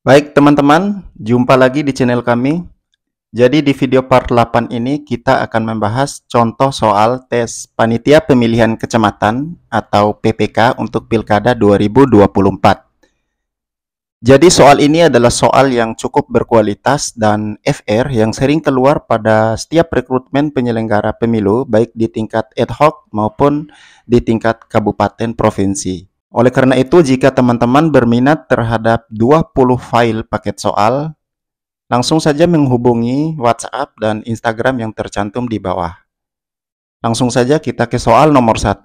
Baik teman-teman, jumpa lagi di channel kami. Jadi di video part 8 ini kita akan membahas contoh soal tes Panitia Pemilihan Kecamatan atau PPK untuk Pilkada 2024. Jadi soal ini adalah soal yang cukup berkualitas dan FR yang sering keluar pada setiap rekrutmen penyelenggara pemilu baik di tingkat ad hoc maupun di tingkat kabupaten provinsi. Oleh karena itu, jika teman-teman berminat terhadap 20 file paket soal, langsung saja menghubungi WhatsApp dan Instagram yang tercantum di bawah. Langsung saja kita ke soal nomor 1.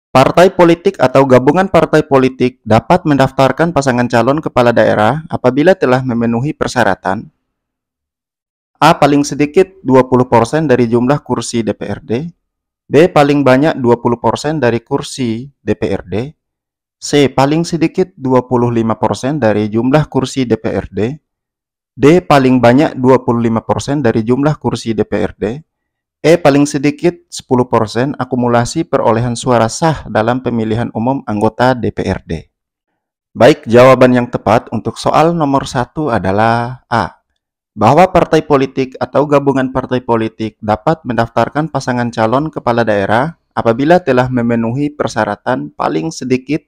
Partai politik atau gabungan partai politik dapat mendaftarkan pasangan calon kepala daerah apabila telah memenuhi persyaratan A. Paling sedikit 20% dari jumlah kursi DPRD, B. Paling banyak 20% dari kursi DPRD, C. Paling sedikit 25% dari jumlah kursi DPRD, D. Paling banyak 25% dari jumlah kursi DPRD, E. Paling sedikit 10% akumulasi perolehan suara sah dalam pemilihan umum anggota DPRD. Baik, jawaban yang tepat untuk soal nomor 1 adalah A. Bahwa partai politik atau gabungan partai politik dapat mendaftarkan pasangan calon kepala daerah apabila telah memenuhi persyaratan paling sedikit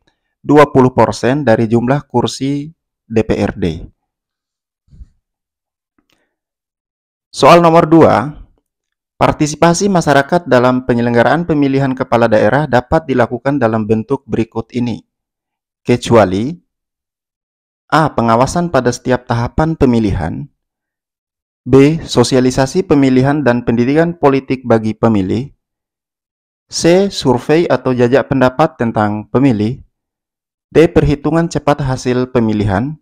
20% dari jumlah kursi DPRD. Soal nomor 2. Partisipasi masyarakat dalam penyelenggaraan pemilihan kepala daerah dapat dilakukan dalam bentuk berikut ini, kecuali A. Pengawasan pada setiap tahapan pemilihan, B. Sosialisasi pemilihan dan pendidikan politik bagi pemilih, C. Survei atau jajak pendapat tentang pemilih, D. Perhitungan cepat hasil pemilihan,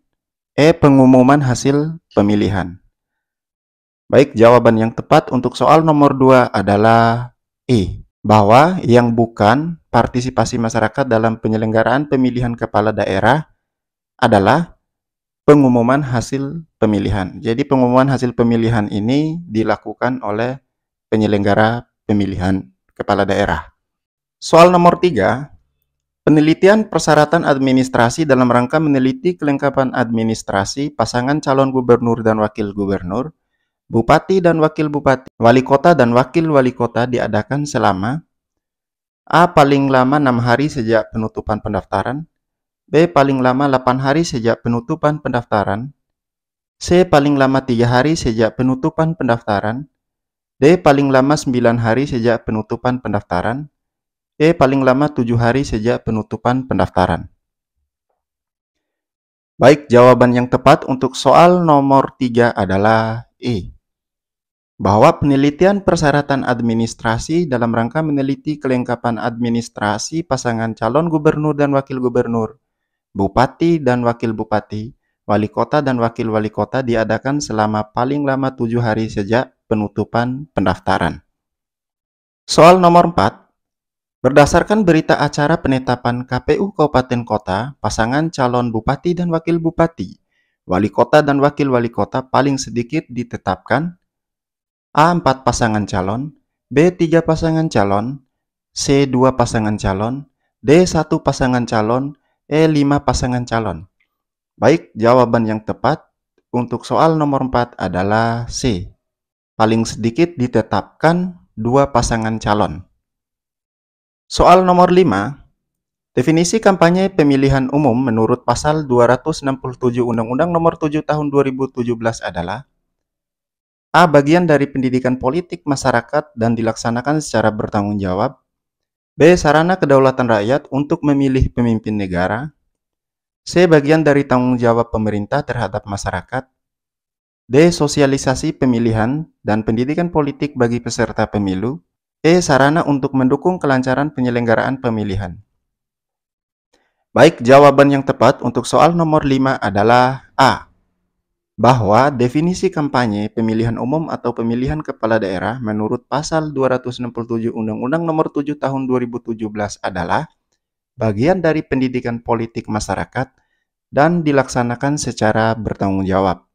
E. Pengumuman hasil pemilihan. Baik, jawaban yang tepat untuk soal nomor 2 adalah E. Bahwa yang bukan partisipasi masyarakat dalam penyelenggaraan pemilihan kepala daerah adalah pengumuman hasil pemilihan. Jadi pengumuman hasil pemilihan ini dilakukan oleh penyelenggara pemilihan kepala daerah. Soal nomor 3. Penelitian persyaratan administrasi dalam rangka meneliti kelengkapan administrasi pasangan calon gubernur dan wakil gubernur, bupati dan wakil bupati, wali kota dan wakil wali kota diadakan selama A. Paling lama 6 hari sejak penutupan pendaftaran, B. Paling lama 8 hari sejak penutupan pendaftaran, C. Paling lama 3 hari sejak penutupan pendaftaran, D. Paling lama 9 hari sejak penutupan pendaftaran, E. Paling lama 7 hari sejak penutupan pendaftaran. Baik, jawaban yang tepat untuk soal nomor 3 adalah E. Bahwa penelitian persyaratan administrasi dalam rangka meneliti kelengkapan administrasi pasangan calon gubernur dan wakil gubernur, bupati dan wakil bupati, wali kota dan wakil wali kota diadakan selama paling lama 7 hari sejak penutupan pendaftaran. Soal nomor 4. Berdasarkan berita acara penetapan KPU Kabupaten Kota, pasangan calon bupati dan wakil bupati, wali kota dan wakil wali kota paling sedikit ditetapkan A. 4 pasangan calon, B. 3 pasangan calon, C. 2 pasangan calon, D. 1 pasangan calon, E. 5 pasangan calon. Baik, jawaban yang tepat untuk soal nomor 4 adalah C. Paling sedikit ditetapkan 2 pasangan calon. Soal nomor 5. Definisi kampanye pemilihan umum menurut pasal 267 Undang-Undang Nomor 7 Tahun 2017 adalah A. Bagian dari pendidikan politik masyarakat dan dilaksanakan secara bertanggung jawab. B. Sarana kedaulatan rakyat untuk memilih pemimpin negara. C. Bagian dari tanggung jawab pemerintah terhadap masyarakat. D. Sosialisasi pemilihan dan pendidikan politik bagi peserta pemilu. E. Sarana untuk mendukung kelancaran penyelenggaraan pemilihan. Baik, jawaban yang tepat untuk soal nomor 5 adalah A. Bahwa definisi kampanye pemilihan umum atau pemilihan kepala daerah menurut pasal 267 Undang-Undang Nomor 7 Tahun 2017 adalah bagian dari pendidikan politik masyarakat dan dilaksanakan secara bertanggung jawab.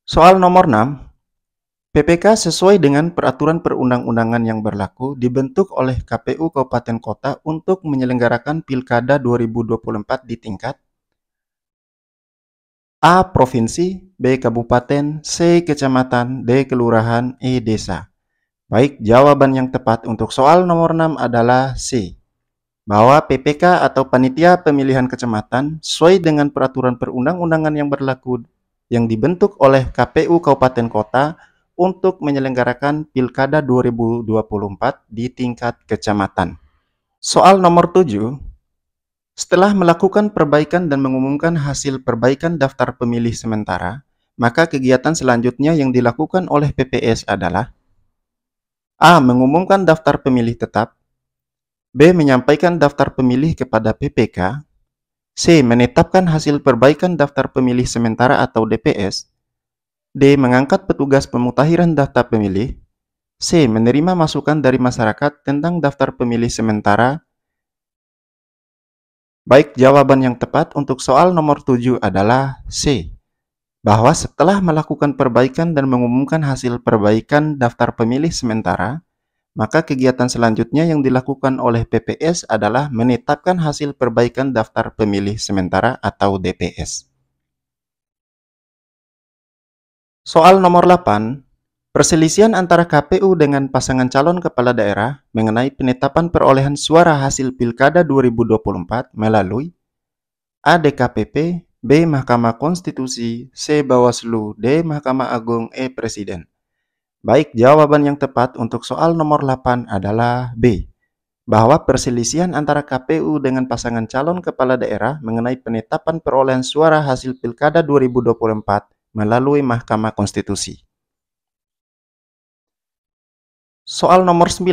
Soal nomor 6. PPK sesuai dengan peraturan perundang-undangan yang berlaku dibentuk oleh KPU Kabupaten Kota untuk menyelenggarakan Pilkada 2024 di tingkat A. Provinsi, B. Kabupaten, C. Kecamatan, D. Kelurahan, E. Desa. Baik, jawaban yang tepat untuk soal nomor 6 adalah C. Bahwa PPK atau Panitia Pemilihan Kecamatan sesuai dengan peraturan perundang-undangan yang berlaku yang dibentuk oleh KPU Kabupaten Kota untuk menyelenggarakan Pilkada 2024 di tingkat kecamatan. Soal nomor 7. Setelah melakukan perbaikan dan mengumumkan hasil perbaikan daftar pemilih sementara, maka kegiatan selanjutnya yang dilakukan oleh PPS adalah A. Mengumumkan daftar pemilih tetap, B. Menyampaikan daftar pemilih kepada PPK, C. Menetapkan hasil perbaikan daftar pemilih sementara atau DPS, D. Mengangkat petugas pemutahiran daftar pemilih, C. Menerima masukan dari masyarakat tentang daftar pemilih sementara. Baik, jawaban yang tepat untuk soal nomor 7 adalah C. Bahwa setelah melakukan perbaikan dan mengumumkan hasil perbaikan daftar pemilih sementara, maka kegiatan selanjutnya yang dilakukan oleh PPS adalah menetapkan hasil perbaikan daftar pemilih sementara atau DPS. Soal nomor 8. Perselisihan antara KPU dengan pasangan calon kepala daerah mengenai penetapan perolehan suara hasil Pilkada 2024 melalui A. DKPP, B. Mahkamah Konstitusi, C. Bawaslu, D. Mahkamah Agung, E. Presiden. Baik, jawaban yang tepat untuk soal nomor 8 adalah B. Bahwa perselisihan antara KPU dengan pasangan calon kepala daerah mengenai penetapan perolehan suara hasil Pilkada 2024 melalui Mahkamah Konstitusi. Soal nomor 9.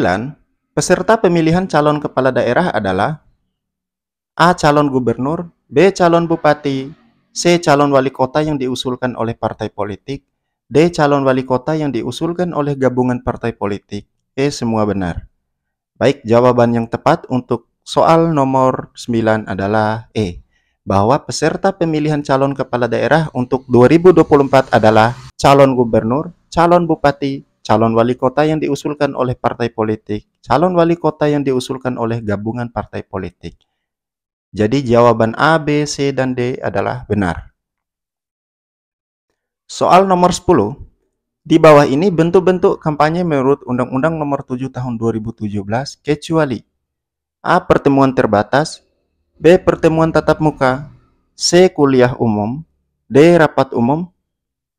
Peserta pemilihan calon kepala daerah adalah A. Calon gubernur, B. Calon bupati, C. Calon wali kota yang diusulkan oleh partai politik, D. Calon wali kota yang diusulkan oleh gabungan partai politik, E. Semua benar. Baik, jawaban yang tepat untuk soal nomor 9 adalah E. Bahwa peserta pemilihan calon kepala daerah untuk 2024 adalah calon gubernur, calon bupati, calon wali kota yang diusulkan oleh partai politik, calon wali kota yang diusulkan oleh gabungan partai politik. Jadi jawaban A, B, C, dan D adalah benar. Soal nomor 10. Di bawah ini bentuk-bentuk kampanye menurut Undang-Undang Nomor 7 Tahun 2017 kecuali A. Pertemuan terbatas, B. Pertemuan tatap muka, C. Kuliah umum, D. Rapat umum,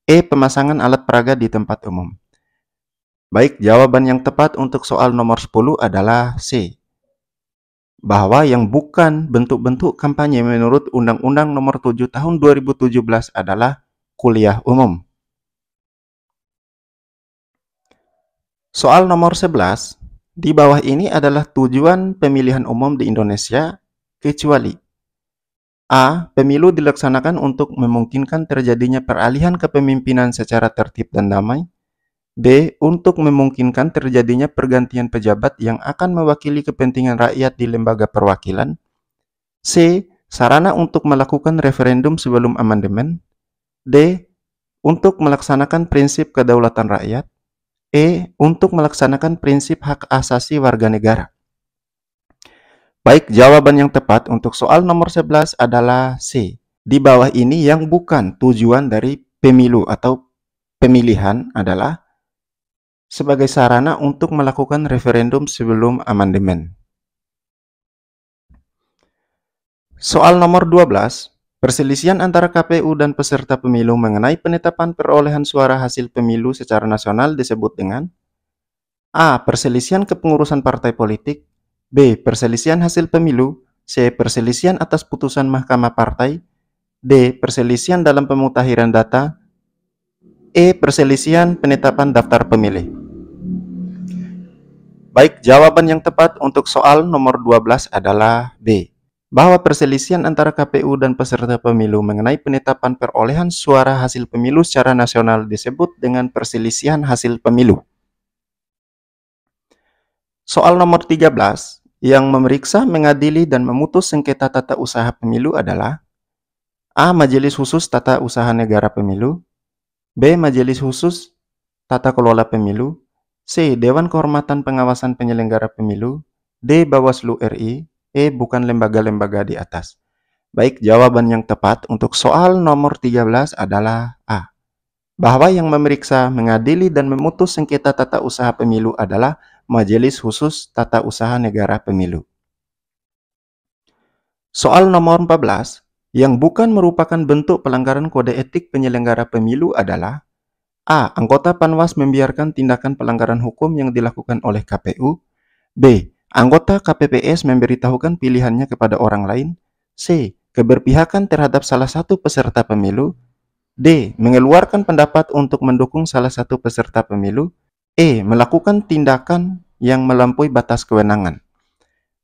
E. Pemasangan alat peraga di tempat umum. Baik, jawaban yang tepat untuk soal nomor 10 adalah C. Bahwa yang bukan bentuk-bentuk kampanye menurut Undang-Undang Nomor 7 Tahun 2017 adalah kuliah umum. Soal nomor 11. Di bawah ini adalah tujuan pemilihan umum di Indonesia kecuali A. Pemilu dilaksanakan untuk memungkinkan terjadinya peralihan kepemimpinan secara tertib dan damai. B. Untuk memungkinkan terjadinya pergantian pejabat yang akan mewakili kepentingan rakyat di lembaga perwakilan. C. Sarana untuk melakukan referendum sebelum amandemen. D. Untuk melaksanakan prinsip kedaulatan rakyat. E. Untuk melaksanakan prinsip hak asasi warga negara. Baik, jawaban yang tepat untuk soal nomor 11 adalah C. Di bawah ini yang bukan tujuan dari pemilu atau pemilihan adalah sebagai sarana untuk melakukan referendum sebelum amandemen. Soal nomor 12. Perselisihan antara KPU dan peserta pemilu mengenai penetapan perolehan suara hasil pemilu secara nasional disebut dengan A. Perselisihan kepengurusan partai politik, B. Perselisihan hasil pemilu, C. Perselisihan atas putusan mahkamah partai, D. Perselisihan dalam pemutahiran data, E. Perselisihan penetapan daftar pemilih. Baik, jawaban yang tepat untuk soal nomor 12 adalah B. Bahwa perselisihan antara KPU dan peserta pemilu mengenai penetapan perolehan suara hasil pemilu secara nasional disebut dengan perselisihan hasil pemilu. Soal nomor 13, yang memeriksa, mengadili, dan memutus sengketa tata usaha pemilu adalah A. Majelis Khusus Tata Usaha Negara Pemilu, B. Majelis Khusus Tata Kelola Pemilu, C. Dewan Kehormatan Pengawasan Penyelenggara Pemilu, D. Bawaslu RI, E. Bukan lembaga-lembaga di atas. Baik, jawaban yang tepat untuk soal nomor 13 adalah A. Bahwa yang memeriksa, mengadili, dan memutus sengketa tata usaha pemilu adalah Majelis Khusus Tata Usaha Negara Pemilu. Soal nomor 14, yang bukan merupakan bentuk pelanggaran kode etik penyelenggara pemilu adalah A. Anggota Panwas membiarkan tindakan pelanggaran hukum yang dilakukan oleh KPU. B. Anggota KPPS memberitahukan pilihannya kepada orang lain. C. Keberpihakan terhadap salah satu peserta pemilu. D. Mengeluarkan pendapat untuk mendukung salah satu peserta pemilu. E. Melakukan tindakan yang melampaui batas kewenangan.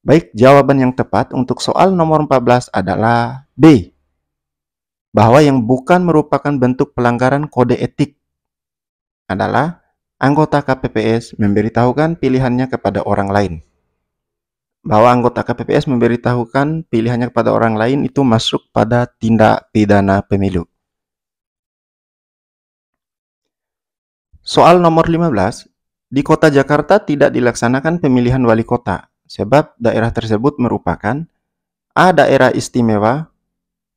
Baik, jawaban yang tepat untuk soal nomor 14 adalah B. Bahwa yang bukan merupakan bentuk pelanggaran kode etik adalah anggota KPPS memberitahukan pilihannya kepada orang lain. Bahwa anggota KPPS memberitahukan pilihannya kepada orang lain itu masuk pada tindak pidana pemilu. Soal nomor 15, di Kota Jakarta tidak dilaksanakan pemilihan wali kota, sebab daerah tersebut merupakan A. Daerah istimewa,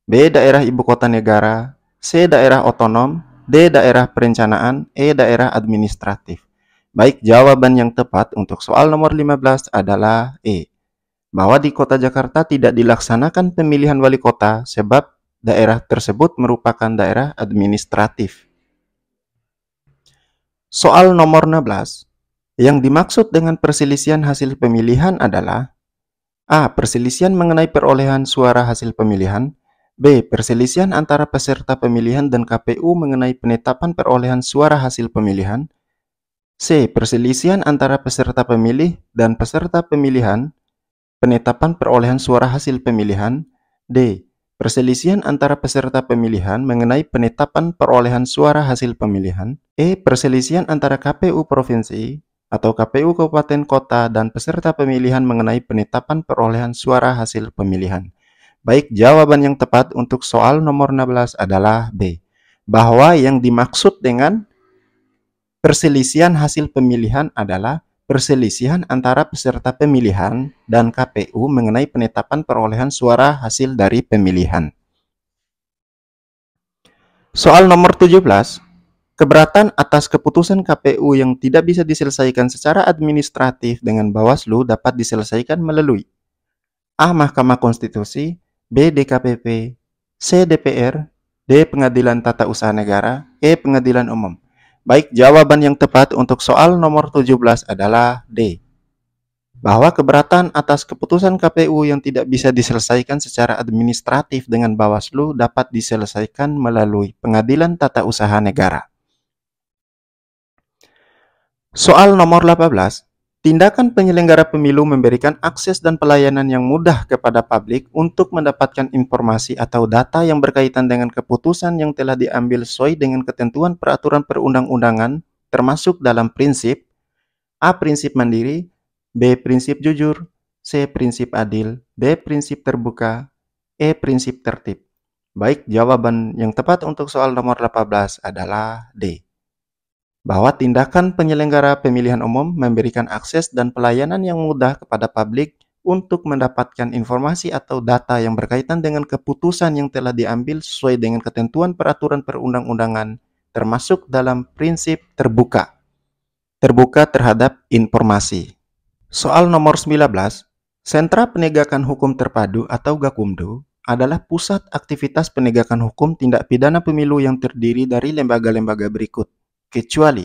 B. Daerah ibu kota negara, C. Daerah otonom, D. Daerah perencanaan, E. Daerah administratif. Baik, jawaban yang tepat untuk soal nomor 15 adalah E. Bahwa di Kota Jakarta tidak dilaksanakan pemilihan wali kota sebab daerah tersebut merupakan daerah administratif. Soal nomor 16, yang dimaksud dengan perselisihan hasil pemilihan adalah A. Perselisihan mengenai perolehan suara hasil pemilihan. B. Perselisihan antara peserta pemilihan dan KPU mengenai penetapan perolehan suara hasil pemilihan. C. Perselisihan antara peserta pemilih dan peserta pemilihan penetapan perolehan suara hasil pemilihan. D. Perselisihan antara peserta pemilihan mengenai penetapan perolehan suara hasil pemilihan. E. Perselisihan antara KPU Provinsi atau KPU Kabupaten Kota dan peserta pemilihan mengenai penetapan perolehan suara hasil pemilihan. Baik, jawaban yang tepat untuk soal nomor 16 adalah B. Bahwa yang dimaksud dengan perselisihan hasil pemilihan adalah perselisihan antara peserta pemilihan dan KPU mengenai penetapan perolehan suara hasil dari pemilihan. Soal nomor 17, keberatan atas keputusan KPU yang tidak bisa diselesaikan secara administratif dengan Bawaslu dapat diselesaikan melalui A. Mahkamah Konstitusi, B. DKPP, C. DPR, D. Pengadilan Tata Usaha Negara, E. Pengadilan Umum. Baik, jawaban yang tepat untuk soal nomor 17 adalah D. Bahwa keberatan atas keputusan KPU yang tidak bisa diselesaikan secara administratif dengan Bawaslu dapat diselesaikan melalui Pengadilan Tata Usaha Negara. Soal nomor 18, tindakan penyelenggara pemilu memberikan akses dan pelayanan yang mudah kepada publik untuk mendapatkan informasi atau data yang berkaitan dengan keputusan yang telah diambil sesuai dengan ketentuan peraturan perundang-undangan, termasuk dalam prinsip A. Prinsip mandiri, B. Prinsip jujur, C. Prinsip adil, D. Prinsip terbuka, E. Prinsip tertib. Baik, jawaban yang tepat untuk soal nomor 18 adalah D. Bahwa tindakan penyelenggara pemilihan umum memberikan akses dan pelayanan yang mudah kepada publik untuk mendapatkan informasi atau data yang berkaitan dengan keputusan yang telah diambil sesuai dengan ketentuan peraturan perundang-undangan, termasuk dalam prinsip terbuka terhadap informasi. Soal nomor 19, Sentra Penegakan Hukum Terpadu atau Gakumdu adalah pusat aktivitas penegakan hukum tindak pidana pemilu yang terdiri dari lembaga-lembaga berikut, kecuali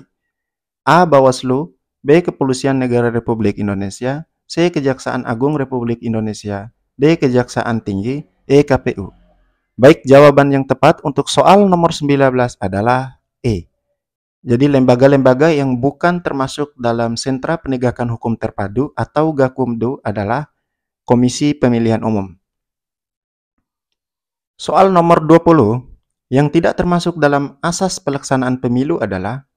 A. Bawaslu, B. Kepolisian Negara Republik Indonesia, C. Kejaksaan Agung Republik Indonesia, D. Kejaksaan Tinggi, E. KPU. Baik, jawaban yang tepat untuk soal nomor 19 adalah E. Jadi lembaga-lembaga yang bukan termasuk dalam Sentra Penegakan Hukum Terpadu atau Gakumdu adalah Komisi Pemilihan Umum. Soal nomor 20, yang tidak termasuk dalam asas pelaksanaan pemilu adalah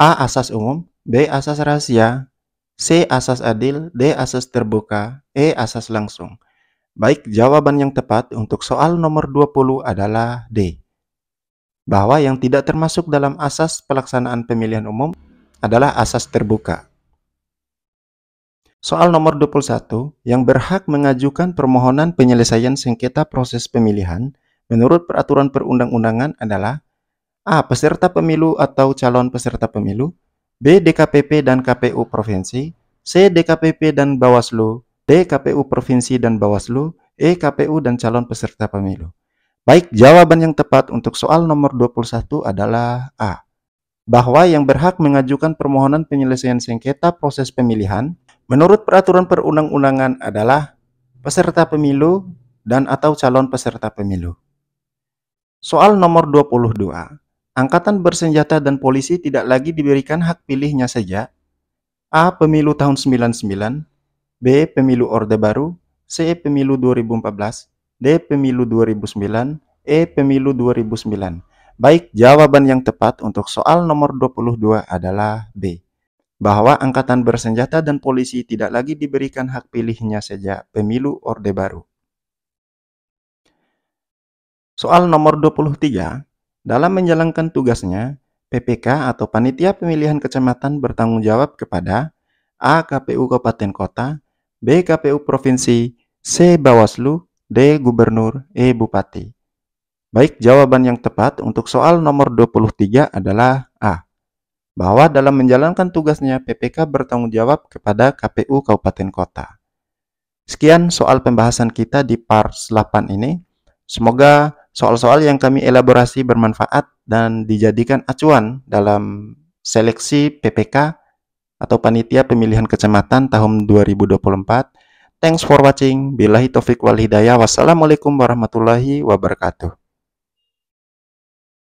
A. Asas umum, B. Asas rahasia, C. Asas adil, D. Asas terbuka, E. Asas langsung. Baik, jawaban yang tepat untuk soal nomor 20 adalah D. Bahwa yang tidak termasuk dalam asas pelaksanaan pemilihan umum adalah asas terbuka. Soal nomor 21, yang berhak mengajukan permohonan penyelesaian sengketa proses pemilihan menurut peraturan perundang-undangan adalah A. Peserta pemilu atau calon peserta pemilu, B. DKPP dan KPU Provinsi, C. DKPP dan Bawaslu, D. KPU Provinsi dan Bawaslu, E. KPU dan calon peserta pemilu. Baik, jawaban yang tepat untuk soal nomor 21 adalah A. Bahwa yang berhak mengajukan permohonan penyelesaian sengketa proses pemilihan menurut peraturan perundang-undangan adalah peserta pemilu dan atau calon peserta pemilu. Soal nomor 22. Angkatan bersenjata dan polisi tidak lagi diberikan hak pilihnya sejak A. Pemilu tahun 99, B. Pemilu Orde Baru, C. Pemilu 2014, D. Pemilu 2009, E. Pemilu 2009. Baik, jawaban yang tepat untuk soal nomor 22 adalah B. Bahwa angkatan bersenjata dan polisi tidak lagi diberikan hak pilihnya sejak pemilu Orde Baru. Soal nomor 23. Dalam menjalankan tugasnya, PPK atau Panitia Pemilihan Kecamatan bertanggung jawab kepada A. KPU Kabupaten Kota, B. KPU Provinsi, C. Bawaslu, D. Gubernur, E. Bupati. Baik, jawaban yang tepat untuk soal nomor 23 adalah A. Bahwa dalam menjalankan tugasnya, PPK bertanggung jawab kepada KPU Kabupaten Kota. Sekian soal pembahasan kita di part 8 ini. Semoga soal-soal yang kami elaborasi bermanfaat dan dijadikan acuan dalam seleksi PPK atau Panitia Pemilihan Kecamatan tahun 2024. Thanks for watching. Billahi taufiq wal hidayah. Wassalamualaikum warahmatullahi wabarakatuh.